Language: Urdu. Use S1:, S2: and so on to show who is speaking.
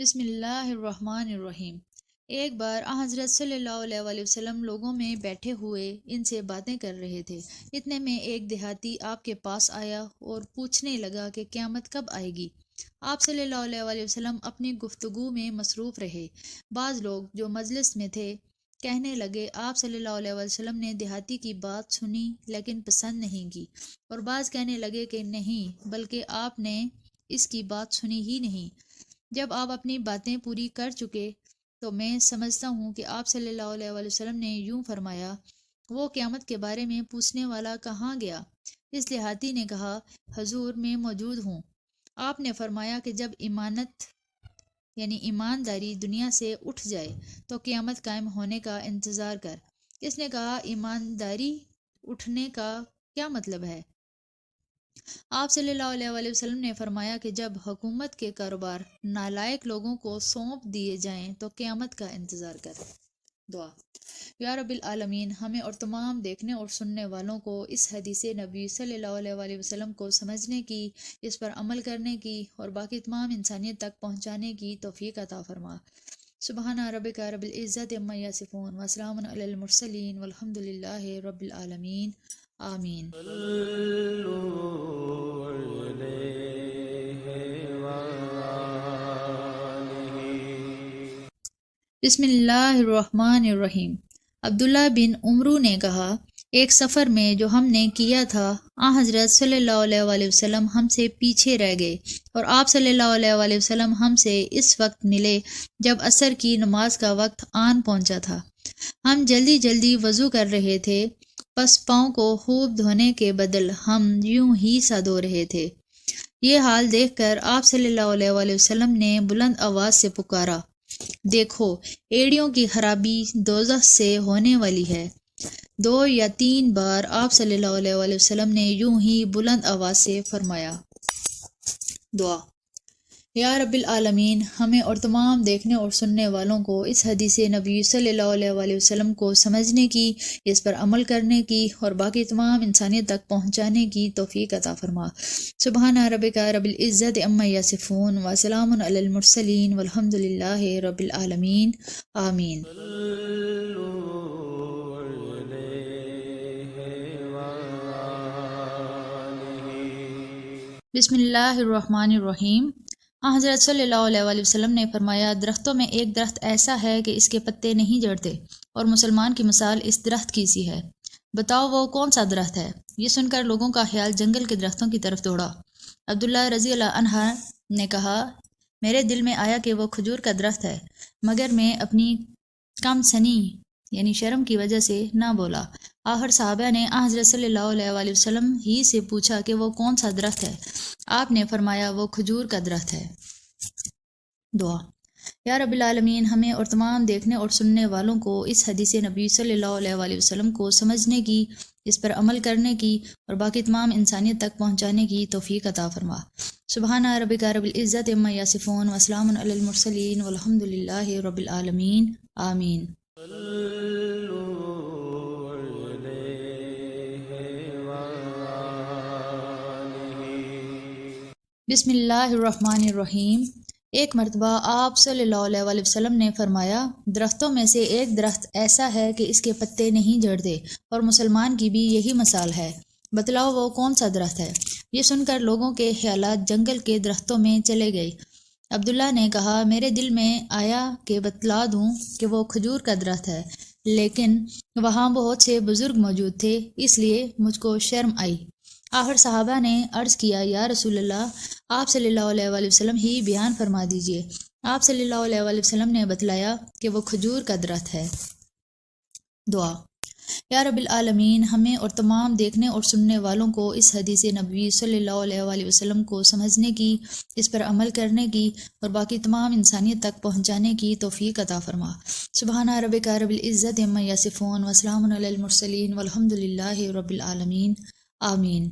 S1: بسم اللہ الرحمن الرحیم۔ ایک بار حضرت صلی اللہ علیہ وآلہ وسلم لوگوں میں بیٹھے ہوئے ان سے باتیں کر رہے تھے۔ اتنے میں ایک دیہاتی آپ کے پاس آیا اور پوچھنے لگا کہ قیامت کب آئے گی۔ آپ صلی اللہ علیہ وآلہ وسلم اپنی گفتگو میں مصروف رہے۔ بعض لوگ جو مجلس میں تھے کہنے لگے آپ صلی اللہ علیہ وآلہ وسلم نے دیہاتی کی بات سنی لیکن پسند نہیں کی، اور بعض کہنے لگے کہ نہیں بلکہ آپ نے اس کی بات سنی ہی نہیں۔ جب آپ اپنی باتیں پوری کر چکے تو میں سمجھتا ہوں کہ آپ صلی اللہ علیہ وآلہ وسلم نے یوں فرمایا، وہ قیامت کے بارے میں پوچھنے والا کہاں گیا؟ اس دیہاتی نے کہا، حضور میں موجود ہوں۔ آپ نے فرمایا کہ جب امانت یعنی ایمانداری دنیا سے اٹھ جائے تو قیامت قائم ہونے کا انتظار کر۔ اس نے کہا، ایمانداری اٹھنے کا کیا مطلب ہے؟ آپ صلی اللہ علیہ وآلہ وسلم نے فرمایا کہ جب حکومت کے کاروبار نالائق لوگوں کو سونپ دیے جائیں تو قیامت کا انتظار کر۔ دعا: یا رب العالمین، ہمیں اور تمام دیکھنے اور سننے والوں کو اس حدیث نبی صلی اللہ علیہ وآلہ وسلم کو سمجھنے کی، اس پر عمل کرنے کی اور باقی تمام انسانیت تک پہنچانے کی توفیق عطا فرما۔ سبحان ربک رب العزت عما یصفون وسلام علی المرسلین والحمد للہ رب العالمین، آمین۔ بسم اللہ الرحمن الرحیم۔ عبداللہ بن عمرو نے کہا، ایک سفر میں جو ہم نے کیا تھا حضرت صلی اللہ علیہ وآلہ وسلم ہم سے پیچھے رہ گئے، اور آپ صلی اللہ علیہ وآلہ وسلم ہم سے اس وقت ملے جب عصر کی نماز کا وقت آن پہنچا تھا۔ ہم جلدی جلدی وضو کر رہے تھے، پس پاؤں کو خوب دھونے کے بدل ہم یوں ہی سا دھو رہے تھے۔ یہ حال دیکھ کر آپ صلی اللہ علیہ وآلہ وسلم نے بلند آواز سے پکارا، دیکھو ایڑیوں کی خرابی دوزخ سے ہونے والی ہے۔ 2 یا 3 بار آپ صلی اللہ علیہ وآلہ وسلم نے یوں ہی بلند آواز سے فرمایا۔ دعا: یا رب العالمین، ہمیں اور تمام دیکھنے اور سننے والوں کو اس حدیث نبی صلی اللہ علیہ وآلہ وسلم کو سمجھنے کی، اس پر عمل کرنے کی اور باقی تمام انسانیت تک پہنچانے کی توفیق عطا فرما۔ سبحان ربک رب العزت عما یصفون وسلام علی المرسلین والحمد للہ رب العالمین، آمین۔ بسم اللہ الرحمن الرحیم۔ حضرت صلی اللہ علیہ وآلہ وسلم نے فرمایا، درختوں میں ایک درخت ایسا ہے کہ اس کے پتے نہیں جڑتے، اور مسلمان کی مثال اس درخت کی سی ہے۔ بتاؤ وہ کون سا درخت ہے؟ یہ سن کر لوگوں کا خیال جنگل کے درختوں کی طرف دوڑا۔ عبداللہ رضی اللہ عنہ نے کہا، میرے دل میں آیا کہ وہ کھجور کا درخت ہے، مگر میں اپنی کم سنی یعنی شرم کی وجہ سے نہ بولا۔ آخر صحابہ نے حضرت صلی اللہ علیہ وآلہ وسلم ہی سے پوچھا کہ وہ کون سا درخت ہے؟ آپ نے فرمایا، وہ کھجور کا درخت ہے۔ دعا: یا رب العالمین، ہمیں اور تمام دیکھنے اور سننے والوں کو اس حدیث نبی صلی اللہ علیہ وآلہ وسلم کو سمجھنے کی، اس پر عمل کرنے کی اور باقی تمام انسانیت تک پہنچانے کی توفیق عطا فرما۔ سبحان ربک رب العزت عما یصفون وسلام علی المرسلین والحمد للہ رب العالمین، آمین۔ بسم اللہ الرحمن الرحیم۔ ایک مرتبہ آپ صلی اللہ علیہ وآلہ وسلم نے فرمایا، درختوں میں سے ایک درخت ایسا ہے کہ اس کے پتے نہیں جڑتے، اور مسلمان کی بھی یہی مثال ہے۔ بتلاؤ وہ کون سا درخت ہے؟ یہ سن کر لوگوں کے خیالات جنگل کے درختوں میں چلے گئے۔ عبداللہ نے کہا، میرے دل میں آیا کہ بتلا دوں کہ وہ کھجور کا درخت ہے، لیکن وہاں بہت سے بزرگ موجود تھے، اس لیے مجھ کو شرم آئی۔ آخر صحابہ نے عرض کیا، یا رسول اللہ، آپ صلی اللہ علیہ وآلہ وسلم ہی بیان فرما دیجئے۔ آپ صلی اللہ علیہ وآلہ وسلم نے بتلایا کہ وہ کھجور کا درخت ہے۔ دعا: یا رب العالمین، ہمیں اور تمام دیکھنے اور سننے والوں کو اس حدیث نبوی صلی اللہ علیہ وآلہ وسلم کو سمجھنے کی، اس پر عمل کرنے کی اور باقی تمام انسانیت تک پہنچانے کی توفیق عطا فرما۔ سبحان ربک رب العزت عما یصفون وسلام علی المرسلین والحمد للہ رب العالمین، آمین۔